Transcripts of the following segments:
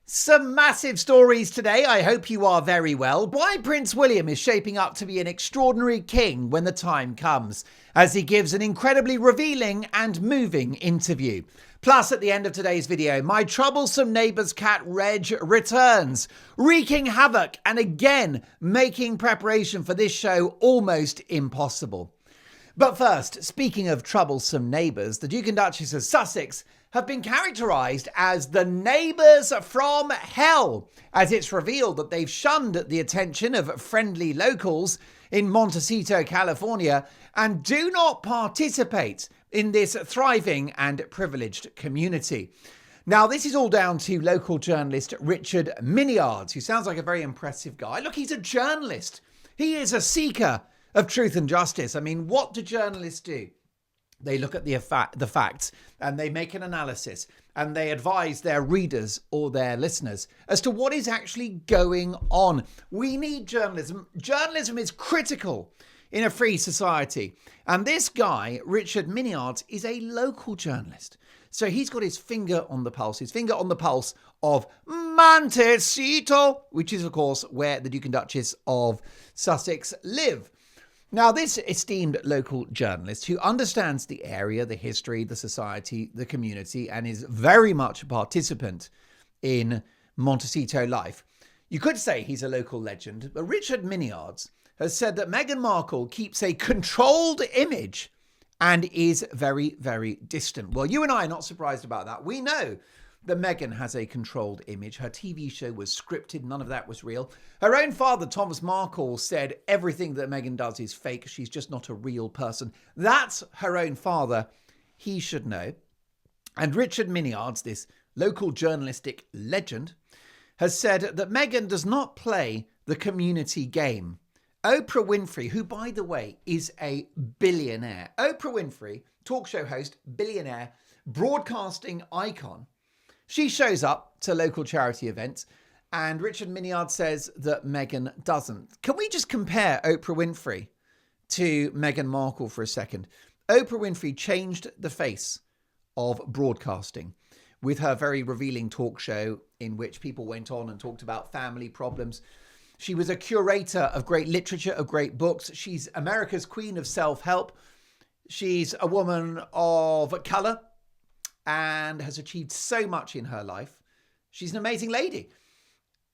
Some massive stories today. I hope you are very well. Why Prince William is shaping up to be an extraordinary king when the time comes, as he gives an incredibly revealing and moving interview. Plus, at the end of today's video, my troublesome neighbour's cat Reg returns, wreaking havoc and again making preparation for this show almost impossible. But first, speaking of troublesome neighbours, the Duke and Duchess of Sussex have been characterised as the neighbours from hell, as it's revealed that they've shunned the attention of friendly locals in Montecito, California, and do not participate in this thriving and privileged community. Now, this is all down to local journalist Richard Mineards, who sounds like a very impressive guy. Look, he's a journalist. He is a seeker of truth and justice. I mean, what do journalists do? They look at the facts and they make an analysis and they advise their readers or their listeners as to what is actually going on. We need journalism. Journalism is critical in a free society. And this guy, Richard Mineards, is a local journalist. So he's got his finger on the pulse of Montecito, which is, of course, where the Duke and Duchess of Sussex live. Now, this esteemed local journalist who understands the area, the history, the society, the community, and is very much a participant in Montecito life. You could say he's a local legend, but Richard Mineards has said that Meghan Markle keeps a controlled image and is very, very distant. Well, you and I are not surprised about that. We know that Meghan has a controlled image. Her TV show was scripted. None of that was real. Her own father, Thomas Markle, said everything that Meghan does is fake. She's just not a real person. That's her own father. He should know. And Richard Mineards, this local journalistic legend, has said that Meghan does not play the community game. Oprah Winfrey, who, by the way, is a billionaire. Oprah Winfrey, talk show host, billionaire, broadcasting icon. She shows up to local charity events, and Richard Mineards says that Meghan doesn't. Can we just compare Oprah Winfrey to Meghan Markle for a second? Oprah Winfrey changed the face of broadcasting with her very revealing talk show in which people went on and talked about family problems. She was a curator of great literature, of great books. She's America's queen of self-help. She's a woman of colour and has achieved so much in her life. She's an amazing lady.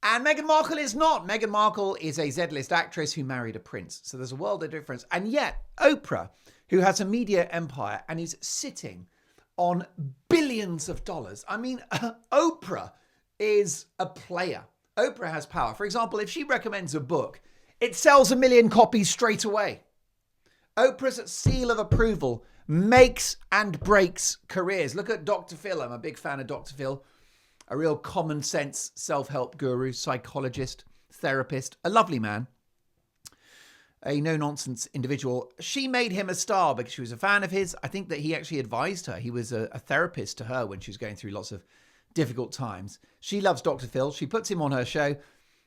And Meghan Markle is not. Meghan Markle is a Z-list actress who married a prince. So there's a world of difference. And yet, Oprah, who has a media empire and is sitting on billions of dollars. I mean, Oprah is a player. Oprah has power. For example, if she recommends a book, it sells 1 million copies straight away. Oprah's seal of approval makes and breaks careers. Look at Dr. Phil. I'm a big fan of Dr. Phil. A real common sense self-help guru, psychologist, therapist, a lovely man, a no-nonsense individual. She made him a star because she was a fan of his. I think that he actually advised her. He was a therapist to her when she was going through lots of difficult times. She loves Dr. Phil. She puts him on her show.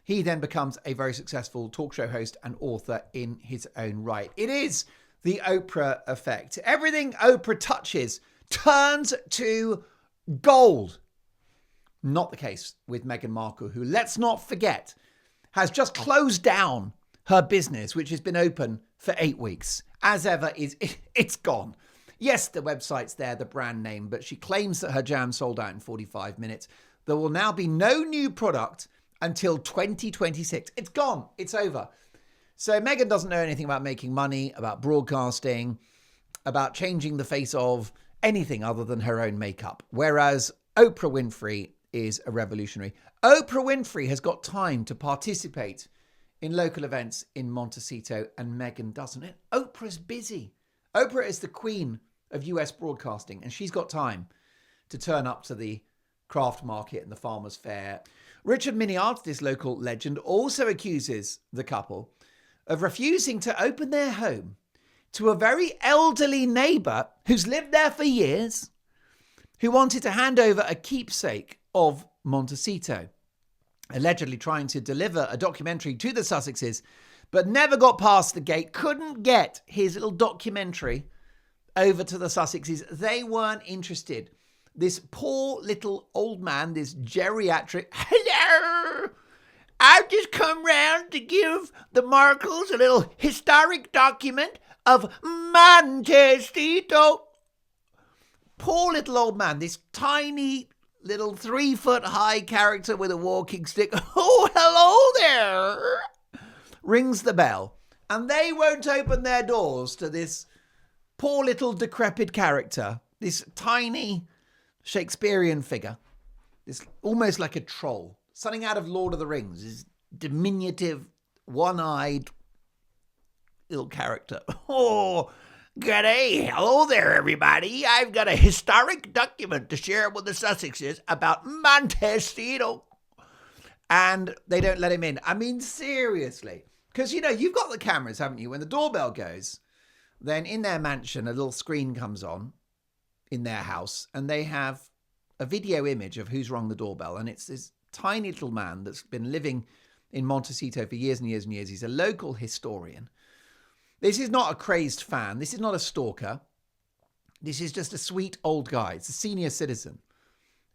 He then becomes a very successful talk show host and author in his own right. It is the Oprah effect. Everything Oprah touches turns to gold. Not the case with Meghan Markle, who, let's not forget, has just closed down her business, which has been open for 8 weeks. As ever, it's gone. Yes, the website's there, the brand name, but she claims that her jam sold out in 45 minutes. There will now be no new product until 2026. It's gone. It's over. So Meghan doesn't know anything about making money, about broadcasting, about changing the face of anything other than her own makeup. Whereas Oprah Winfrey is a revolutionary. Oprah Winfrey has got time to participate in local events in Montecito, and Meghan doesn't. Oprah's busy. Oprah is the queen of US broadcasting, and she's got time to turn up to the craft market and the farmer's fair. Richard Mineards, this local legend, also accuses the couple of refusing to open their home to a very elderly neighbour who's lived there for years, who wanted to hand over a keepsake of Montecito, allegedly trying to deliver a documentary to the Sussexes, but never got past the gate, couldn't get his little documentary over to the Sussexes. They weren't interested. this poor little old man, this geriatric, hello, I've just come round to give the Markles a little historic document of Montecito. Poor little old man, this tiny little 3-foot-high character with a walking stick. Oh, hello there. Rings the bell. And they won't open their doors to this poor little decrepit character, this tiny Shakespearean figure, this almost like a troll, something out of Lord of the Rings, this diminutive, one-eyed little character. Oh, g'day. Hello there, everybody. I've got a historic document to share with the Sussexes about Montecito. And they don't let him in. I mean, seriously. Because, you know, you've got the cameras, haven't you? When the doorbell goes, then in their mansion, a little screen comes on in their house, and they have a video image of who's rung the doorbell. And it's this tiny little man that's been living in Montecito for years and years and years. He's a local historian. This is not a crazed fan. This is not a stalker. This is just a sweet old guy. It's a senior citizen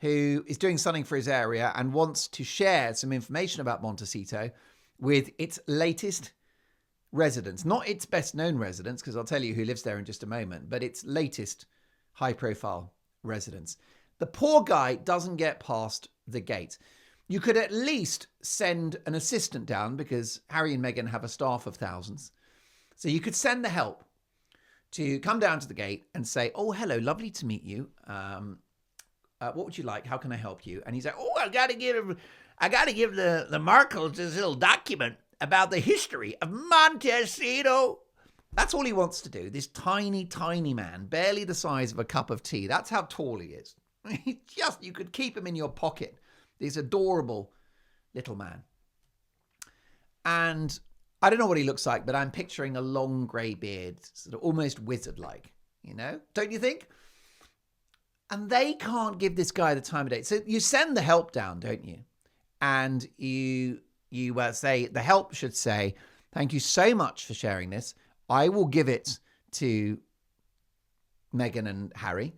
who is doing something for his area and wants to share some information about Montecito with its latest residents. Not its best known residents, because I'll tell you who lives there in just a moment, but its latest high profile residents. The poor guy doesn't get past the gate. You could at least send an assistant down, because Harry and Meghan have a staff of thousands. So you could send the help to come down to the gate and say, oh, hello, lovely to meet you. What would you like? How can I help you? And he's like, oh, I got to give the Markles this little document about the history of Montecito. That's all he wants to do. This tiny, tiny man, barely the size of a cup of tea. That's how tall he is. You could keep him in your pocket. This adorable little man. And I don't know what he looks like, but I'm picturing a long grey beard, sort of almost wizard-like, you know? Don't you think? And they can't give this guy the time of day. So you send the help down, don't you? And you say, the help should say, thank you so much for sharing this. I will give it to Meghan and Harry,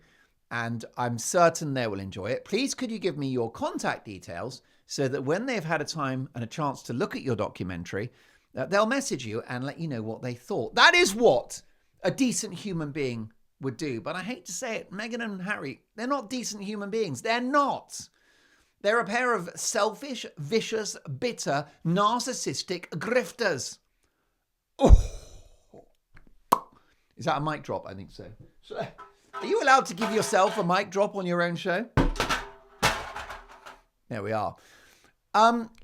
and I'm certain they will enjoy it. Please, could you give me your contact details so that when they've had a time and a chance to look at your documentary, they'll message you and let you know what they thought. That is what a decent human being would do. But I hate to say it, Meghan and Harry, they're not decent human beings. They're not. They're a pair of selfish, vicious, bitter, narcissistic grifters. Oh. Is that a mic drop? I think so. Are you allowed to give yourself a mic drop on your own show? There we are.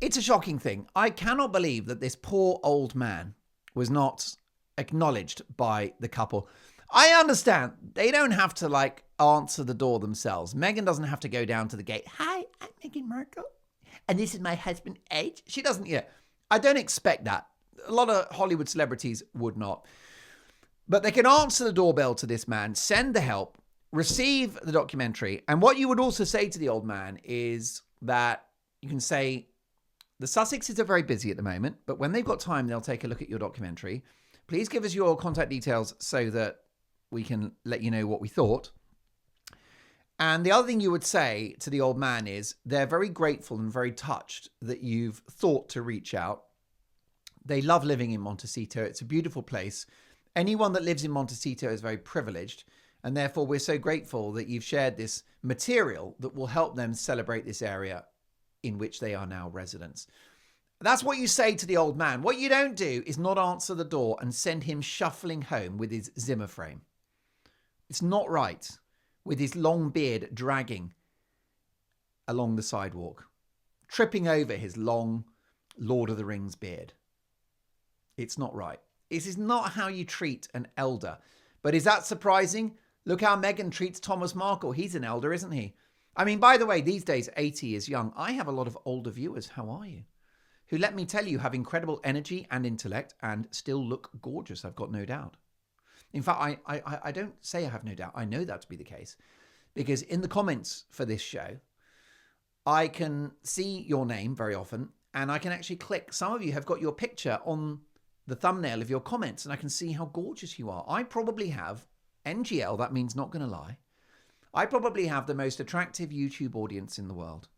It's a shocking thing. I cannot believe that this poor old man was not acknowledged by the couple. I understand they don't have to answer the door themselves. Meghan doesn't have to go down to the gate. Hi, I'm Meghan Markle, and this is my husband, Ed. She doesn't yet. I don't expect that. A lot of Hollywood celebrities would not. But they can answer the doorbell to this man, send the help, receive the documentary. And what you would also say to the old man is that you can say, the Sussexes are very busy at the moment, but when they've got time, they'll take a look at your documentary. Please give us your contact details so that we can let you know what we thought. And the other thing you would say to the old man is they're very grateful and very touched that you've thought to reach out. They love living in Montecito. It's a beautiful place. Anyone that lives in Montecito is very privileged. And therefore, we're so grateful that you've shared this material that will help them celebrate this area in which they are now residents. That's what you say to the old man. What you don't do is not answer the door and send him shuffling home with his Zimmer frame. It's not right, with his long beard dragging along the sidewalk, tripping over his long Lord of the Rings beard. It's not right. This is not how you treat an elder. But is that surprising? Look how Meghan treats Thomas Markle. He's an elder, isn't he? I mean, by the way, these days, 80 is young. I have a lot of older viewers. How are you? Who, let me tell you, have incredible energy and intellect and still look gorgeous, I've got no doubt. In fact, I don't say I have no doubt. I know that to be the case. Because in the comments for this show, I can see your name very often, and I can actually click. Some of you have got your picture on the thumbnail of your comments, and I can see how gorgeous you are. I probably have NGL, that means not going to lie. I probably have the most attractive YouTube audience in the world.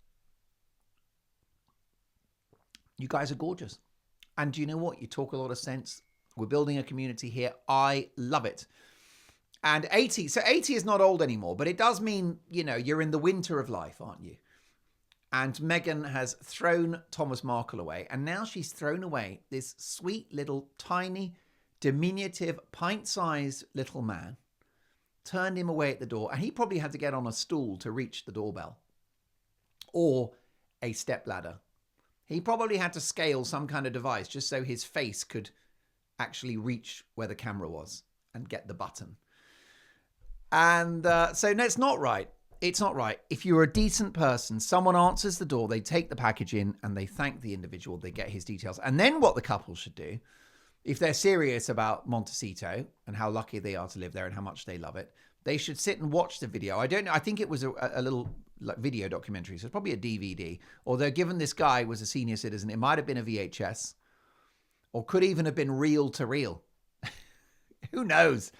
You guys are gorgeous. And do you know what? You talk a lot of sense. We're building a community here. I love it. And 80, so 80 is not old anymore, but it does mean, you know, you're in the winter of life, aren't you? And Meghan has thrown Thomas Markle away. And now she's thrown away this sweet little tiny, diminutive, pint-sized little man. Turned him away at the door. And he probably had to get on a stool to reach the doorbell. Or a stepladder. He probably had to scale some kind of device just so his face could actually reach where the camera was and get the button. And so, no, it's not right. It's not right. If you're a decent person, someone answers the door, they take the package in and they thank the individual, they get his details. And then what the couple should do, if they're serious about Montecito and how lucky they are to live there and how much they love it, they should sit and watch the video. I don't know. I think it was a little like video documentary. So it's probably a DVD. Although given this guy was a senior citizen, it might have been a VHS or could even have been reel to reel. Who knows?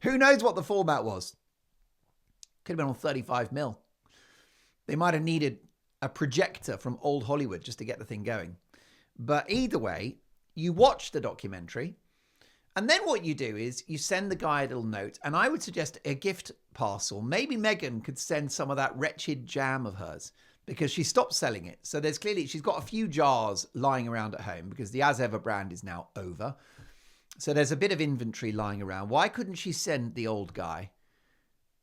Who knows what the format was? Could have been on 35 mil. They might have needed a projector from old Hollywood just to get the thing going. But either way, you watch the documentary. And then what you do is you send the guy a little note. And I would suggest a gift parcel. Maybe Meghan could send some of that wretched jam of hers because she stopped selling it. So there's clearly, she's got a few jars lying around at home because the As Ever brand is now over. So there's a bit of inventory lying around. Why couldn't she send the old guy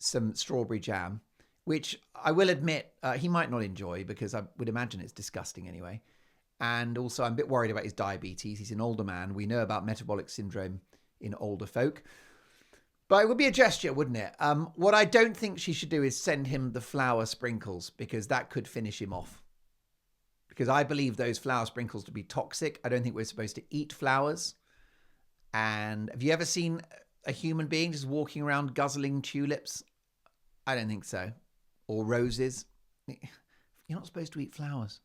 some strawberry jam, which I will admit he might not enjoy because I would imagine it's disgusting anyway. And also I'm a bit worried about his diabetes. He's an older man. We know about metabolic syndrome in older folk. But it would be a gesture, wouldn't it? What I don't think she should do is send him the flower sprinkles because that could finish him off. Because I believe those flower sprinkles to be toxic. I don't think we're supposed to eat flowers. And have you ever seen a human being just walking around guzzling tulips? I don't think so. Or roses. You're not supposed to eat flowers.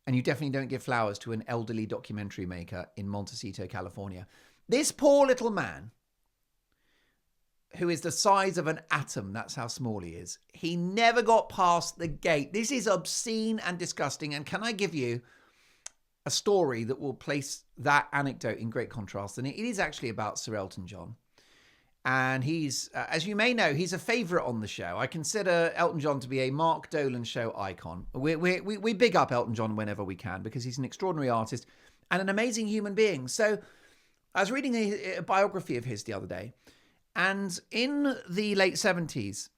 And you definitely don't give flowers to an elderly documentary maker in Montecito, California. This poor little man, who is the size of an atom, that's how small he is, he never got past the gate. This is obscene and disgusting. And can I give you a story that will place that anecdote in great contrast? And it is actually about Sir Elton John. And he's, as you may know, he's a favourite on the show. I consider Elton John to be a Mark Dolan show icon. We big up Elton John whenever we can because he's an extraordinary artist and an amazing human being. So I was reading a biography of his the other day. And in the late 70s,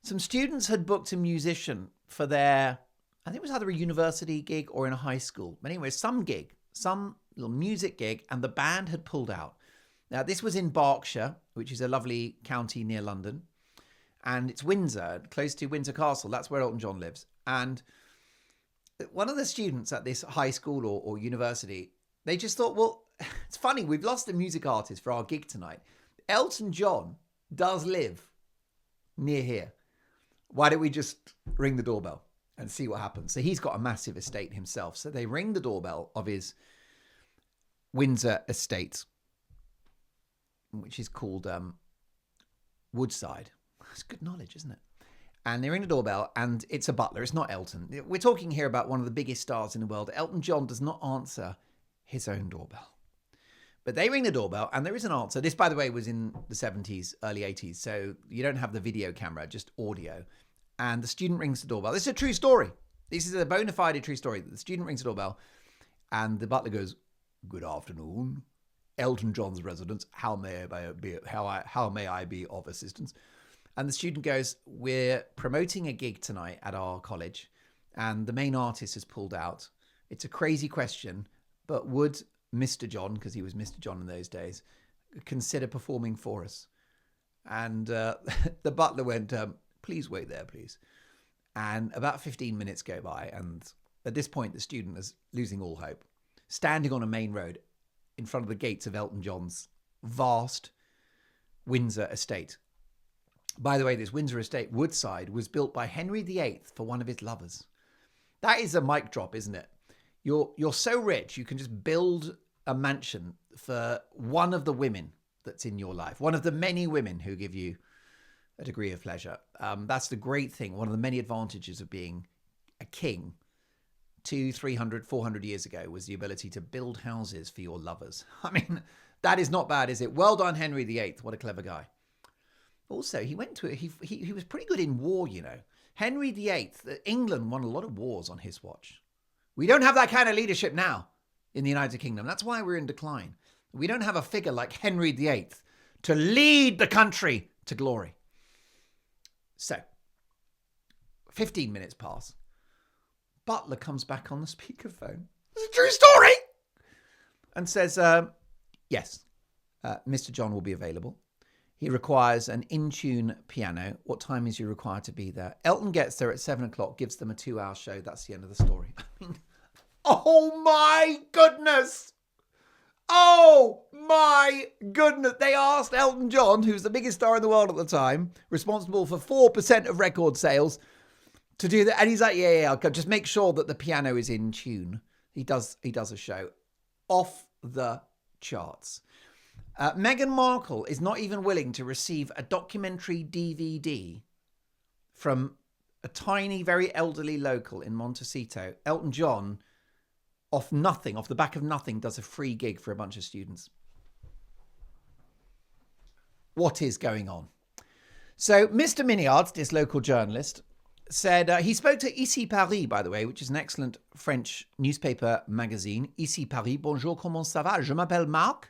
some students had booked a musician for their, I think it was either a university gig or in a high school. But anyway, some gig, some little music gig, and the band had pulled out. Now, this was in Berkshire, which is a lovely county near London. And it's Windsor, close to Windsor Castle. That's where Elton John lives. And one of the students at this high school or university, they just thought, well, it's funny, we've lost a music artist for our gig tonight. Elton John does live near here. Why don't we just ring the doorbell and see what happens? So he's got a massive estate himself. So they ring the doorbell of his Windsor estate, which is called Woodside. That's good knowledge, isn't it? And they ring the doorbell and it's a butler. It's not Elton. We're talking here about one of the biggest stars in the world. Elton John does not answer his own doorbell. But they ring the doorbell and there is an answer. This, by the way, was in the 70s, early 80s. So you don't have the video camera, just audio. And the student rings the doorbell. This is a true story. This is a bona fide true story. The student rings the doorbell and the butler goes, "Good afternoon. Elton John's residence. How may I be of assistance?" And the student goes, "We're promoting a gig tonight at our college and the main artist has pulled out. It's a crazy question, but would Mr. John," because he was Mr. John in those days, "consider performing for us?" And the butler went, "Please wait there, please." And about 15 minutes go by. And at this point, the student is losing all hope, standing on a main road in front of the gates of Elton John's vast Windsor estate. By the way, this Windsor estate, Woodside, was built by Henry VIII for one of his lovers. That is a mic drop, isn't it? You're so rich, you can just build a mansion for one of the women that's in your life, one of the many women who give you a degree of pleasure. That's the great thing. One of the many advantages of being a king 200, 300, 400 years ago was the ability to build houses for your lovers. I mean, that is not bad, is it? Well done, Henry VIII. What a clever guy. Also, he was pretty good in war, you know. Henry VIII, England won a lot of wars on his watch. We don't have that kind of leadership now in the United Kingdom. That's why we're in decline. We don't have a figure like Henry VIII to lead the country to glory. So, 15 minutes pass. Butler comes back on the speakerphone. It's a true story. And says, yes, Mr. John will be available. He requires an in-tune piano. What time is he required to be there? Elton gets there at 7 o'clock, gives them a 2-hour show. That's the end of the story. I mean, oh my goodness. Oh my goodness. They asked Elton John, who's the biggest star in the world at the time, responsible for 4% of record sales, to do that. And he's like, yeah, I'll just make sure that the piano is in tune. He does a show off the charts. Meghan Markle is not even willing to receive a documentary DVD from a tiny, very elderly local in Montecito. Elton John, off the back of nothing, does a free gig for a bunch of students. What is going on? So Mr. Mineards, this local journalist, said he spoke to Ici Paris, by the way, which is an excellent French newspaper magazine. Ici Paris, bonjour, comment ça va? Je m'appelle Marc.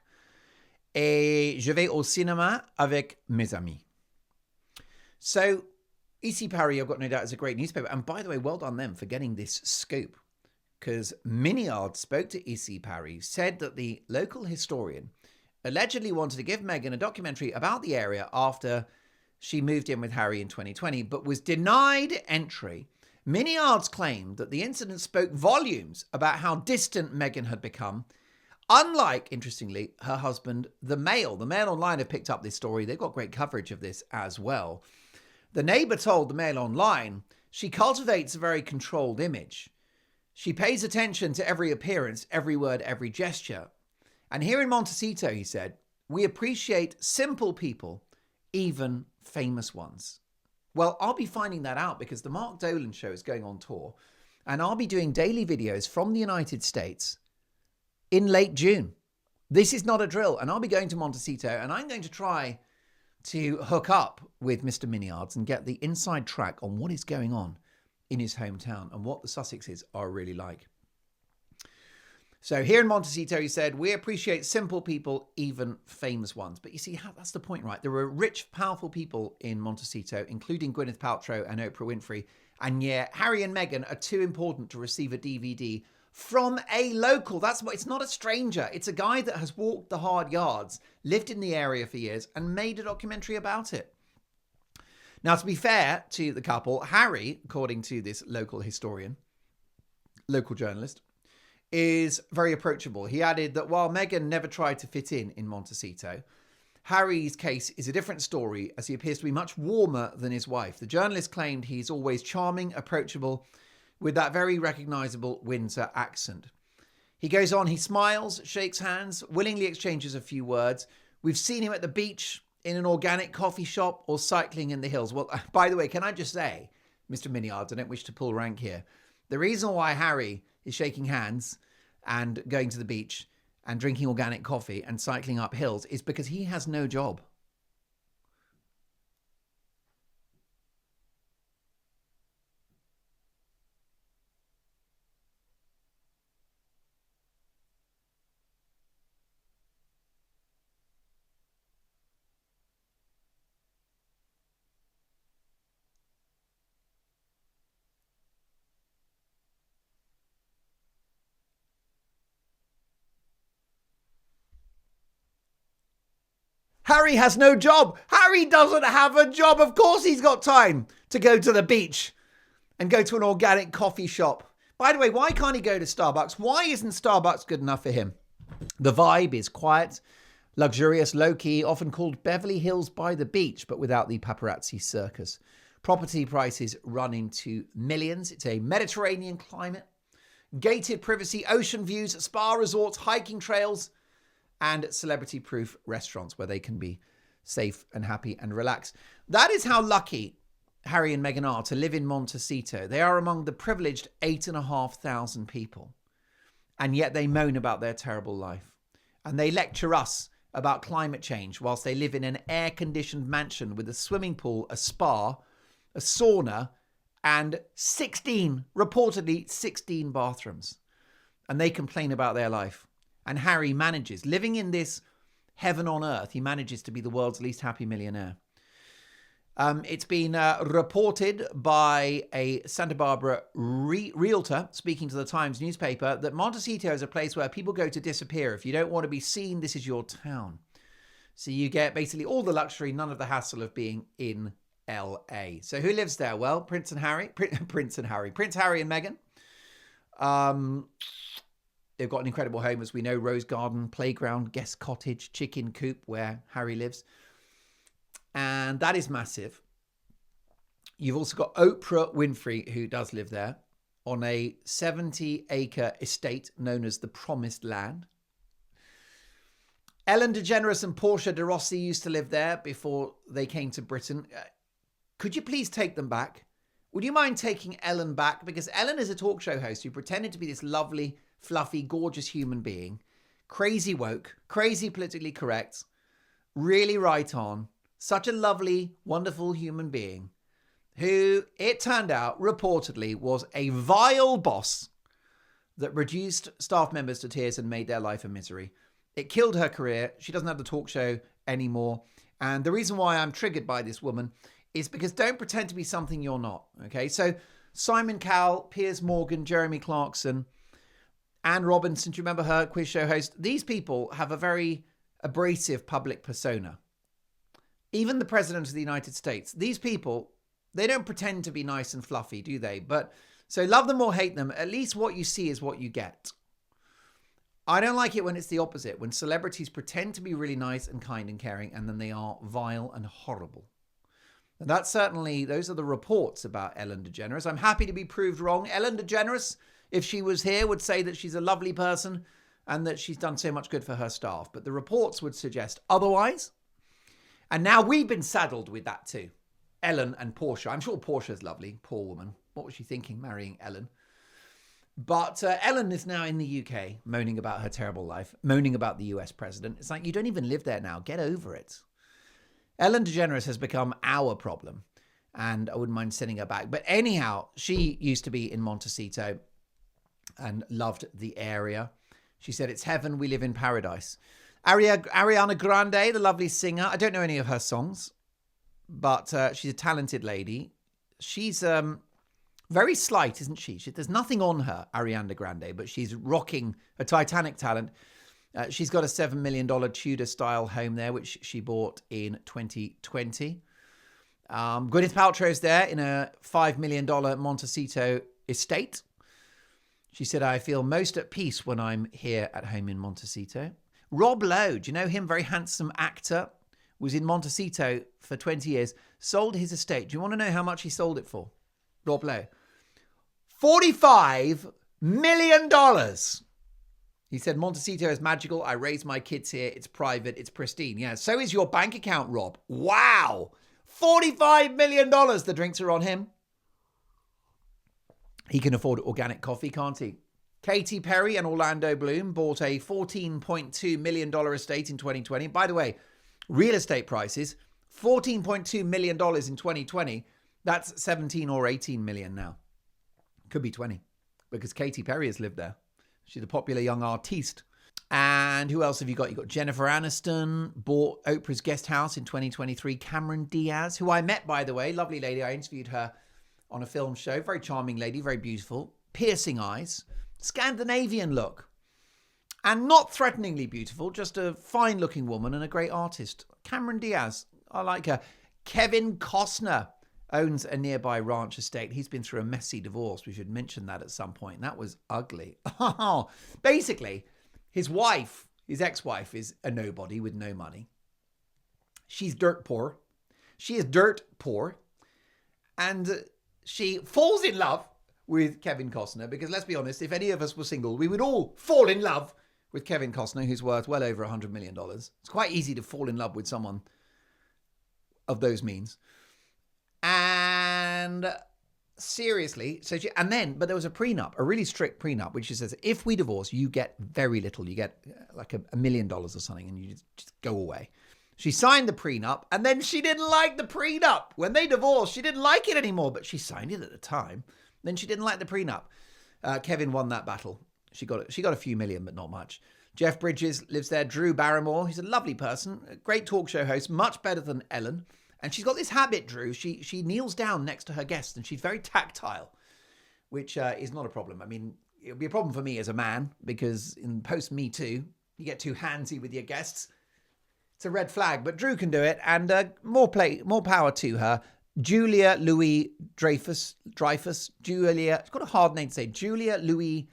Et je vais au cinéma avec mes amis. So, Ici Paris, I've got no doubt, is a great newspaper. And by the way, well done them for getting this scoop. Because Mineards spoke to Ici Paris, said that the local historian allegedly wanted to give Meghan a documentary about the area after she moved in with Harry in 2020, but was denied entry. Mineards claimed that the incident spoke volumes about how distant Meghan had become. Unlike, interestingly, her husband, the Mail. The Mail Online have picked up this story. They've got great coverage of this as well. The neighbour told the Mail Online she cultivates a very controlled image. She pays attention to every appearance, every word, every gesture. And here in Montecito, he said, we appreciate simple people, even famous ones. Well, I'll be finding that out because the Mark Dolan show is going on tour. And I'll be doing daily videos from the United States in late June. This is not a drill. And I'll be going to Montecito and I'm going to try to hook up with Mr. Mineards and get the inside track on what is going on in his hometown and what the Sussexes are really like. So here in Montecito, he said, we appreciate simple people, even famous ones. But you see, that's the point, right? There are rich, powerful people in Montecito, including Gwyneth Paltrow and Oprah Winfrey. And yet Harry and Meghan are too important to receive a DVD from a local. That's what, it's not a stranger. It's a guy that has walked the hard yards, lived in the area for years and made a documentary about it. Now, to be fair to the couple, Harry, according to this local historian, local journalist, is very approachable. He added that while Meghan never tried to fit in Montecito, Harry's case is a different story as he appears to be much warmer than his wife. The journalist claimed he's always charming, approachable, with that very recognisable Windsor accent. He goes on, he smiles, shakes hands, willingly exchanges a few words. We've seen him at the beach, in an organic coffee shop, or cycling in the hills. Well, by the way, can I just say, Mr. Mineards, I don't wish to pull rank here. The reason why Harry is shaking hands and going to the beach and drinking organic coffee and cycling up hills is because he has no job. Harry has no job. Harry doesn't have a job. Of course he's got time to go to the beach and go to an organic coffee shop. By the way, why can't he go to Starbucks? Why isn't Starbucks good enough for him? The vibe is quiet, luxurious, low-key, often called Beverly Hills by the beach, but without the paparazzi circus. Property prices run into millions. It's a Mediterranean climate, gated privacy, ocean views, spa resorts, hiking trails, and celebrity-proof restaurants where they can be safe and happy and relaxed. That is how lucky Harry and Meghan are to live in Montecito. They are among the privileged 8,500 people. And yet they moan about their terrible life. And they lecture us about climate change whilst they live in an air-conditioned mansion with a swimming pool, a spa, a sauna, and reportedly 16 bathrooms. And they complain about their life. And Harry manages, living in this heaven on earth, he manages to be the world's least happy millionaire. It's been reported by a Santa Barbara realtor speaking to the Times newspaper that Montecito is a place where people go to disappear. If you don't want to be seen, this is your town. So you get basically all the luxury, none of the hassle of being in LA. So who lives there? Well, Prince Harry and Meghan. They've got an incredible home, as we know, rose garden, playground, guest cottage, chicken coop where Harry lives. And that is massive. You've also got Oprah Winfrey, who does live there, on a 70-acre estate known as the Promised Land. Ellen DeGeneres and Portia de Rossi used to live there before they came to Britain. Could you please take them back? Would you mind taking Ellen back? Because Ellen is a talk show host who pretended to be this lovely, fluffy, gorgeous human being. Crazy woke, crazy politically correct, really right on. Such a lovely, wonderful human being who, it turned out, reportedly was a vile boss that reduced staff members to tears and made their life a misery. It killed her career. She doesn't have the talk show anymore. And the reason why I'm triggered by this woman is because don't pretend to be something you're not. Okay, so Simon Cowell, Piers Morgan, Jeremy Clarkson, Anne Robinson, do you remember her, quiz show host? These people have a very abrasive public persona. Even the President of the United States, these people, they don't pretend to be nice and fluffy, do they? But so love them or hate them, at least what you see is what you get. I don't like it when it's the opposite, when celebrities pretend to be really nice and kind and caring, and then they are vile and horrible. And that's certainly, those are the reports about Ellen DeGeneres. I'm happy to be proved wrong. Ellen DeGeneres, if she was here, would say that she's a lovely person and that she's done so much good for her staff. But the reports would suggest otherwise. And now we've been saddled with that too. Ellen and Portia. I'm sure Portia's lovely. Poor woman. What was she thinking, marrying Ellen? But Ellen is now in the UK, moaning about her terrible life, moaning about the US president. It's like, you don't even live there now. Get over it. Ellen DeGeneres has become our problem. And I wouldn't mind sending her back. But anyhow, she used to be in Montecito and loved the area. She said, it's heaven. We live in paradise. Ariana Grande, the lovely singer. I don't know any of her songs, but she's a talented lady. She's very slight, isn't she? There's nothing on her, Ariana Grande, but she's rocking a Titanic talent. She's got a $7 million Tudor-style home there, which she bought in 2020. Gwyneth Paltrow's there in a $5 million Montecito estate. She said, I feel most at peace when I'm here at home in Montecito. Rob Lowe, do you know him? Very handsome actor. Was in Montecito for 20 years. Sold his estate. Do you want to know how much he sold it for? Rob Lowe. $45 million. He said, Montecito is magical. I raise my kids here. It's private. It's pristine. Yeah, so is your bank account, Rob. Wow. $45 million. The drinks are on him. He can afford organic coffee, can't he? Katy Perry and Orlando Bloom bought a $14.2 million estate in 2020. By the way, real estate prices, $14.2 million in 2020. That's 17 or 18 million now. Could be 20 because Katy Perry has lived there. She's a popular young artiste. And who else have you got? You've got Jennifer Aniston, bought Oprah's guest house in 2023. Cameron Diaz, who I met, by the way, lovely lady. I interviewed her on a film show. Very charming lady, very beautiful. Piercing eyes. Scandinavian look. And not threateningly beautiful, just a fine-looking woman and a great artist. Cameron Diaz, I like her. Kevin Costner owns a nearby ranch estate. He's been through a messy divorce. We should mention that at some point. That was ugly. Basically, his wife, his ex-wife, is a nobody with no money. She's dirt poor. She is dirt poor. And she falls in love with Kevin Costner, because let's be honest, if any of us were single, we would all fall in love with Kevin Costner, who's worth well over $100 million. It's quite easy to fall in love with someone of those means. And seriously, but there was a prenup, a really strict prenup, which says if we divorce, you get very little. You get like $1 million or something, and you just go away. She signed the prenup, and then she didn't like the prenup. When they divorced, she didn't like it anymore, but she signed it at the time. Then she didn't like the prenup. Kevin won that battle. She got a few million, but not much. Jeff Bridges lives there. Drew Barrymore, he's a lovely person, a great talk show host, much better than Ellen. And she's got this habit, Drew. She kneels down next to her guests, and she's very tactile, which is not a problem. I mean, it would be a problem for me as a man, because in post-Me Too, you get too handsy with your guests. It's a red flag, but Drew can do it, and more power to her. Julia Louis Dreyfus, Julia, it's got a hard name to say, Julia Louis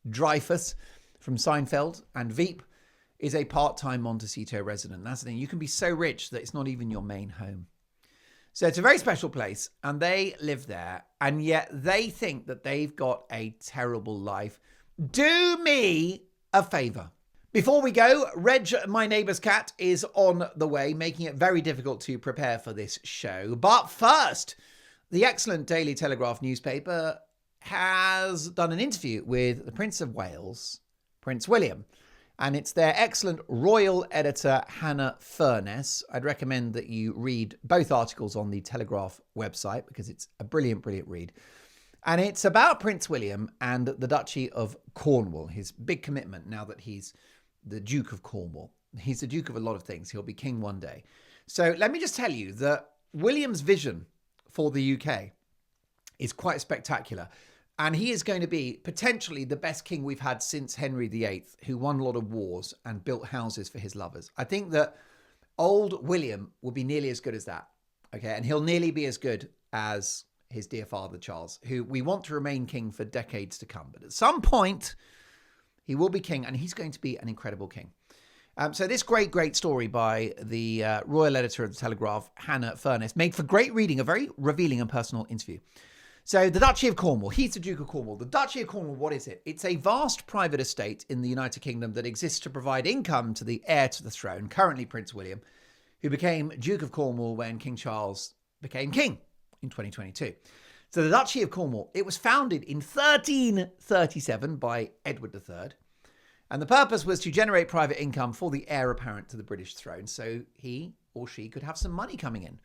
Dreyfus from Seinfeld and Veep is a part-time Montecito resident. That's the thing. You can be so rich that it's not even your main home. So it's a very special place, and they live there, and yet they think that they've got a terrible life. Do me a favour. Before we go, Reg, my neighbour's cat, is on the way, making it very difficult to prepare for this show. But first, the excellent Daily Telegraph newspaper has done an interview with the Prince of Wales, Prince William. And it's their excellent royal editor, Hannah Furness. I'd recommend that you read both articles on the Telegraph website, because it's a brilliant, brilliant read. And it's about Prince William and the Duchy of Cornwall, his big commitment now that he's the Duke of Cornwall. He's the Duke of a lot of things. He'll be king one day. So let me just tell you that William's vision for the UK is quite spectacular. And he is going to be potentially the best king we've had since Henry VIII, who won a lot of wars and built houses for his lovers. I think that old William will be nearly as good as that. Okay. And he'll nearly be as good as his dear father, Charles, who we want to remain king for decades to come. But at some point, he will be king, and he's going to be an incredible king. So this great story by the royal editor of the Telegraph, Hannah Furness, made for great reading, a very revealing and personal interview. So the Duchy of Cornwall, he's the Duke of Cornwall. The Duchy of Cornwall, what is it? It's a vast private estate in the United Kingdom that exists to provide income to the heir to the throne, currently Prince William, who became Duke of Cornwall when King Charles became king in 2022. So the Duchy of Cornwall, it was founded in 1337 by Edward III. And the purpose was to generate private income for the heir apparent to the British throne, so he or she could have some money coming in.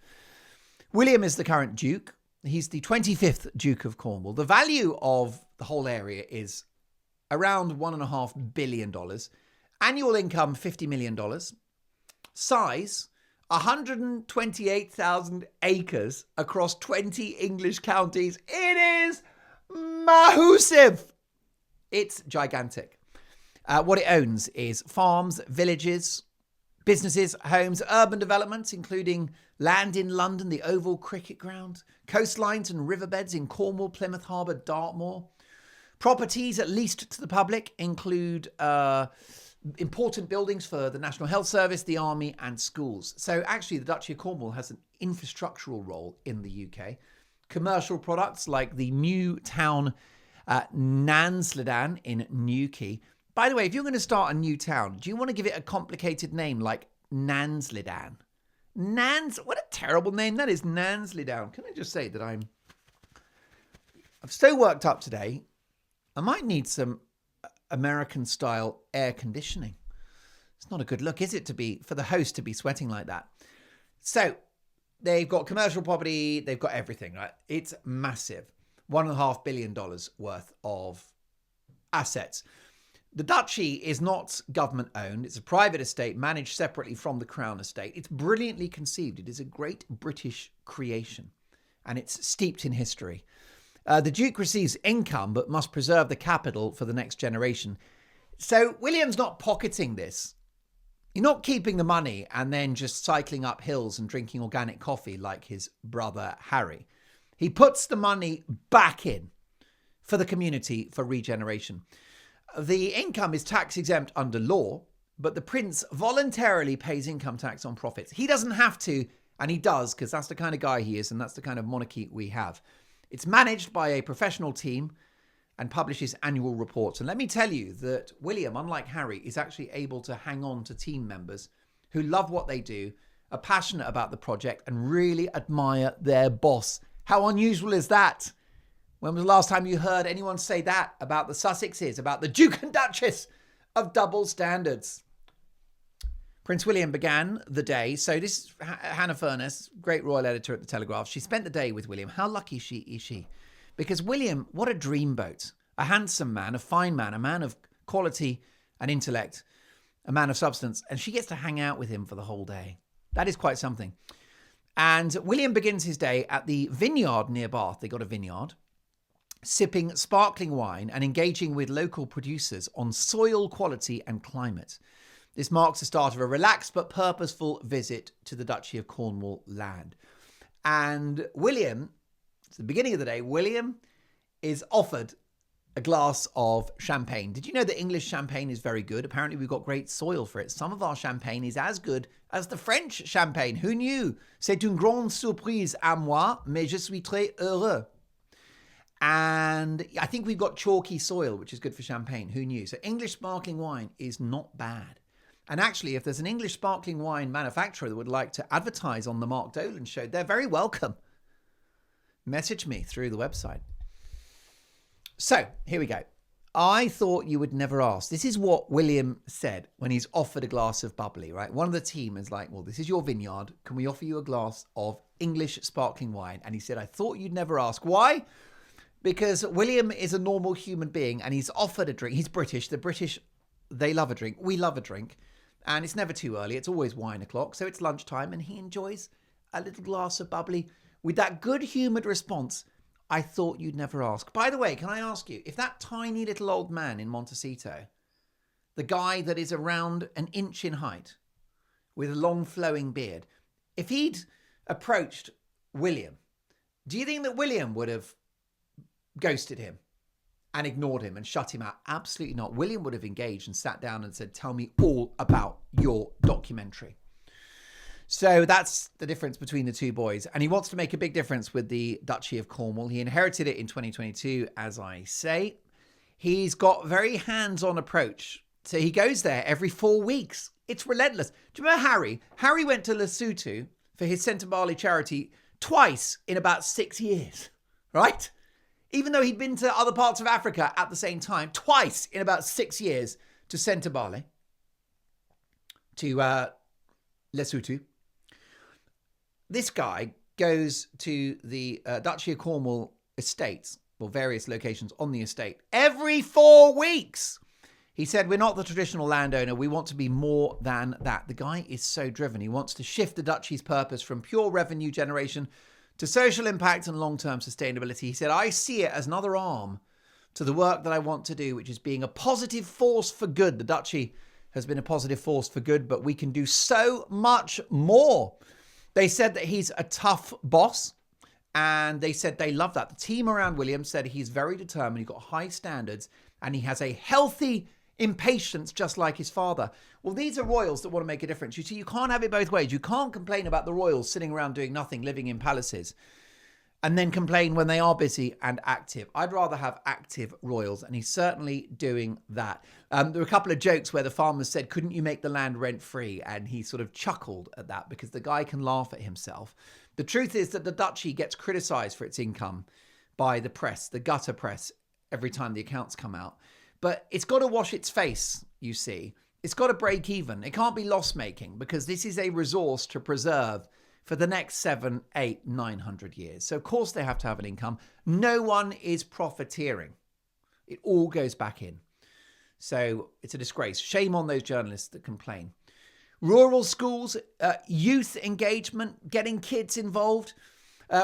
William is the current Duke. He's the 25th Duke of Cornwall. The value of the whole area is around $1.5 billion. Annual income, $50 million. Size, 128,000 acres across 20 English counties. It is massive. It's gigantic. What it owns is farms, villages, businesses, homes, urban developments, including land in London, the Oval Cricket Ground, coastlines and riverbeds in Cornwall, Plymouth Harbour, Dartmoor. Properties, at least to the public, include important buildings for the National Health Service, the Army and schools. So actually, the Duchy of Cornwall has an infrastructural role in the UK. Commercial products like the new town Nansledan in Newquay. By the way, if you're going to start a new town, do you want to give it a complicated name like Nansledan? What a terrible name that is, Nansledan. Can I just say that I'm so worked up today, I might need some American-style air conditioning. It's not a good look, is it, for the host to be sweating like that? So they've got commercial property, they've got everything, right? It's massive. $1.5 billion worth of assets. The duchy is not government owned. It's a private estate managed separately from the Crown estate. It's brilliantly conceived. It is a great British creation, and it's steeped in history. The Duke receives income but must preserve the capital for the next generation. So William's not pocketing this. You're not keeping the money and then just cycling up hills and drinking organic coffee like his brother Harry. He puts the money back in for the community for regeneration. The income is tax exempt under law, but the prince voluntarily pays income tax on profits. He doesn't have to, and he does, because that's the kind of guy he is, and that's the kind of monarchy we have. It's managed by a professional team and publishes annual reports. And let me tell you that William, unlike Harry, is actually able to hang on to team members who love what they do are passionate about the project and really admire their boss. How unusual is that? When was the last time you heard anyone say that about the Sussexes, about the Duke and Duchess of double standards? Prince William began the day. So this is Hannah Furness, great royal editor at The Telegraph. She spent the day with William. How lucky is she? Because William, what a dreamboat. A handsome man, a fine man, a man of quality and intellect, a man of substance. And she gets to hang out with him for the whole day. That is quite something. And William begins his day at the vineyard near Bath. They got a vineyard. Sipping sparkling wine and engaging with local producers on soil quality and climate. This marks the start of a relaxed but purposeful visit to the Duchy of Cornwall land. And William, it's the beginning of the day, William is offered a glass of champagne. Did you know that English champagne is very good? Apparently we've got great soil for it. Some of our champagne is as good as the French champagne. Who knew? C'est une grande surprise à moi, mais je suis très heureux. And I think we've got chalky soil, which is good for champagne. Who knew? So English sparkling wine is not bad. And actually, if there's an English sparkling wine manufacturer that would like to advertise on the Mark Dolan show, they're very welcome. Message me through the website. So here we go. I thought you would never ask. This is what William said when he's offered a glass of bubbly, right? One of the team is like, well, this is your vineyard. Can we offer you a glass of English sparkling wine? And he said, I thought you'd never ask. Why? Because William is a normal human being and he's offered a drink. He's British. The British, they love a drink. We love a drink. And it's never too early. It's always wine o'clock. So it's lunchtime and he enjoys a little glass of bubbly with that good-humoured response. I thought you'd never ask. By the way, can I ask you, if that tiny little old man in Montecito, the guy that is around an inch in height with a long flowing beard, if he'd approached William, do you think that William would have ghosted him and ignored him and shut him out? Absolutely not. William would have engaged and sat down and said, tell me all about your documentary. So that's the difference between the two boys. And he wants to make a big difference with the Duchy of Cornwall. He inherited it in 2022, as I say. He's got a very hands-on approach. So he goes there every 4 weeks. It's relentless. Do you remember Harry? Harry went to Lesotho for his Sentebale charity twice in about 6 years, right? Even though he'd been to other parts of Africa at the same time, twice in about 6 years to Sentebale, to Lesotho. This guy goes to the Duchy of Cornwall estates, or various locations on the estate, every 4 weeks. He said, we're not the traditional landowner. We want to be more than that. The guy is so driven. He wants to shift the duchy's purpose from pure revenue generation to social impact and long-term sustainability. He said, I see it as another arm to the work that I want to do, which is being a positive force for good. The duchy has been a positive force for good, but we can do so much more. They said that he's a tough boss, and they said they love that. The team around William said he's very determined, he's got high standards, and he has a healthy impatience just like his father. Well, these are royals that want to make a difference. You see, you can't have it both ways. You can't complain about the royals sitting around doing nothing, living in palaces, and then complain when they are busy and active. I'd rather have active royals, and he's certainly doing that. There were a couple of jokes where the farmers said, couldn't you make the land rent-free? And he sort of chuckled at that because the guy can laugh at himself. The truth is that the duchy gets criticised for its income by the press, the gutter press, every time the accounts come out. But it's got to wash its face, you see. It's got to break even. It can't be loss-making because this is a resource to preserve for the next 700, 800, 900 years. So, of course, they have to have an income. No one is profiteering. It all goes back in. So, it's a disgrace. Shame on those journalists that complain. Rural schools, youth engagement, getting kids involved.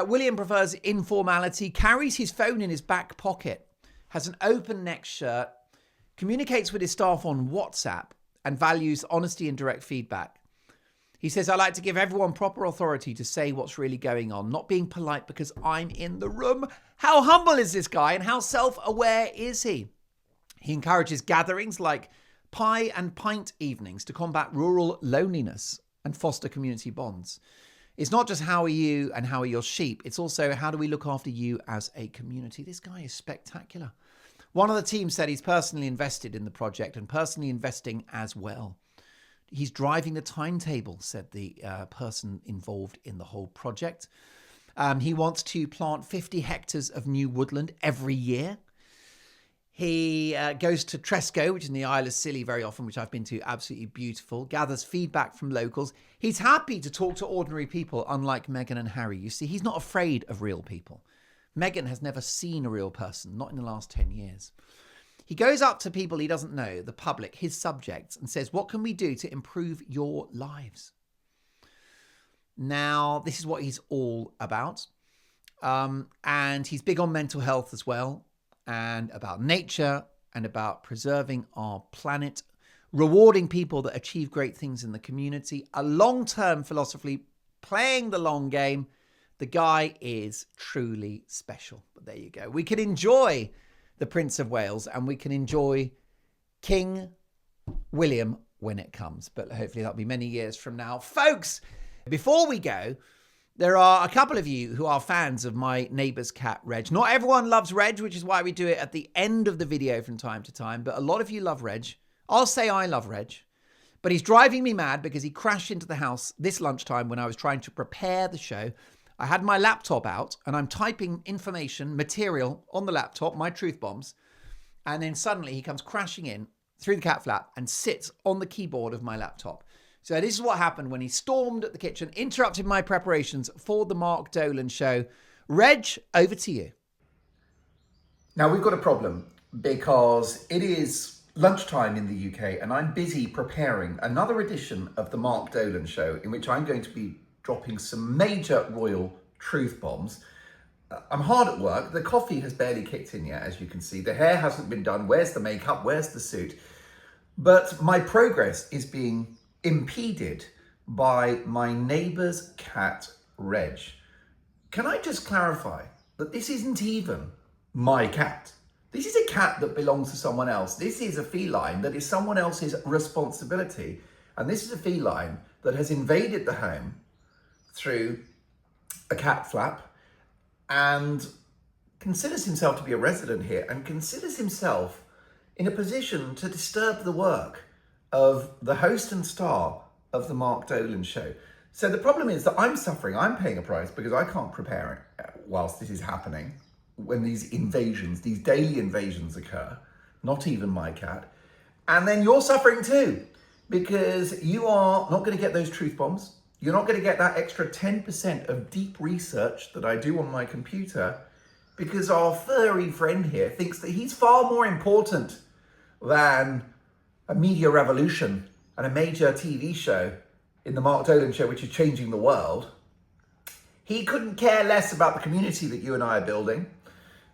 William prefers informality, carries his phone in his back pocket, has an open neck shirt, communicates with his staff on WhatsApp, and values honesty and direct feedback. He says, I like to give everyone proper authority to say what's really going on, not being polite because I'm in the room. How humble is this guy and how self-aware is he? He encourages gatherings like pie and pint evenings to combat rural loneliness and foster community bonds. It's not just how are you and how are your sheep. It's also how do we look after you as a community. This guy is spectacular. One of the team said he's personally invested in the project and personally investing as well He's driving the timetable, said the person involved in the whole project. He wants to plant 50 hectares of new woodland every year. He goes to Tresco, which is in the Isle of Scilly very often, which I've been to, absolutely beautiful, gathers feedback from locals. He's happy to talk to ordinary people, unlike Meghan and Harry. You see, he's not afraid of real people. Meghan has never seen a real person, not in the last 10 years. He goes up to people he doesn't know, the public, his subjects, and says, what can we do to improve your lives? Now, this is what he's all about. And he's big on mental health as well, and about nature, and about preserving our planet, rewarding people that achieve great things in the community, a long-term philosophy, playing the long game. The guy is truly special. But there you go. We can enjoy the Prince of Wales, and we can enjoy King William when it comes. But hopefully that'll be many years from now. Folks, before we go, there are a couple of you who are fans of my neighbour's cat, Reg. Not everyone loves Reg, which is why we do it at the end of the video from time to time. But a lot of you love Reg. I'll say I love Reg. But he's driving me mad because he crashed into the house this lunchtime when I was trying to prepare the show. I had my laptop out and I'm typing information, material on the laptop, my truth bombs. And then suddenly he comes crashing in through the cat flap and sits on the keyboard of my laptop. So this is what happened when he stormed at the kitchen, interrupted my preparations for the Mark Dolan show. Reg, over to you. Now we've got a problem because it is lunchtime in the UK and I'm busy preparing another edition of the Mark Dolan show in which I'm going to be dropping some major royal truth bombs. I'm hard at work. The coffee has barely kicked in yet, as you can see. The hair hasn't been done. Where's the makeup? Where's the suit? But my progress is being impeded by my neighbour's cat, Reg. Can I just clarify that this isn't even my cat? This is a cat that belongs to someone else. This is a feline that is someone else's responsibility. And this is a feline that has invaded the home through a cat flap and considers himself to be a resident here and considers himself in a position to disturb the work of the host and star of the Mark Dolan show. So the problem is that I'm suffering, I'm paying a price because I can't prepare it whilst this is happening, when these invasions, these daily invasions occur, not even my cat. And then you're suffering too, because you are not going to get those truth bombs. You're not going to get that extra 10% of deep research that I do on my computer, because our furry friend here thinks that he's far more important than a media revolution and a major TV show in the Mark Dolan show, which is changing the world. He couldn't care less about the community that you and I are building,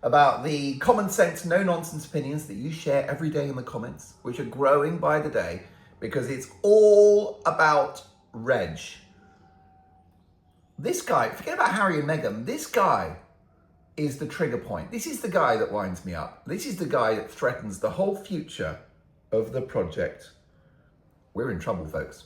about the common sense, no nonsense opinions that you share every day in the comments, which are growing by the day, because it's all about Reg. This guy, forget about Harry and Meghan, this guy is the trigger point. This is the guy that winds me up. This is the guy that threatens the whole future of the project. We're in trouble, folks.